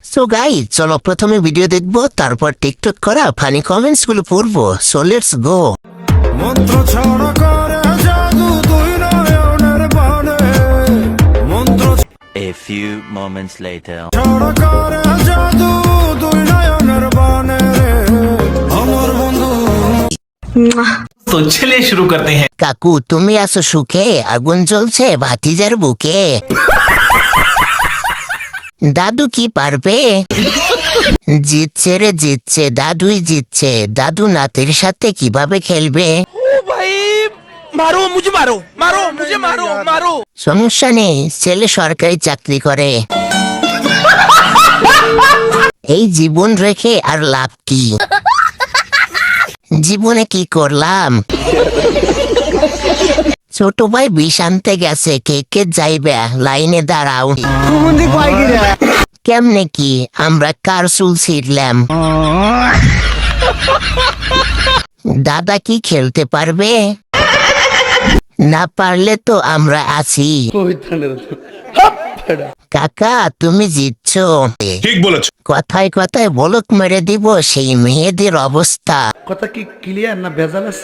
So guys, চলো প্রথমে video দেখবো, তারপর টিকটক করা ফানি কমেন্টস গুলো পড়বো। So let's go. মন্ত্র ছড়া করে জাদু তুই নয়নের বানে মন্ত্র A few moments later. ছড়া করে জাদু তুই নয়নের বানে আমার বন্ধু तो चलिए शुरू करते हैं। কাকু, তুমি আছো সুখে, আগুন জ্বলছে ভাতিজার বুকে। দাদু কি পারবে? জিতছে রে জিতছে, দাদুই জিতছে। দাদু নাতির সাথে কিভাবে খেলবে? मारो मुझे मारो मारो मुझे मारो मारो। সমস্যা নেই, ছেলে সরকারি চাকরি করে। এই জীবন রেখে আর লাভ কি? জীবনে কি করলাম? ছোট ভাই বিষ আনতে গেছে, কে কে যাইবে লাইনে দাঁড়াও। কেমনে কি আমরা কার চুল ছিঁড়লাম? দাদা কি খেলতে পারবে? না পারলে তো আমরা আছি। কাকা, তুমি জিতছো। ঠিক বলেছো। কথায় কথায় বলক মেরে দিব সেই মেয়েদের অবস্থা। কথা কি ক্লিয়ার না ভেজাল আছে?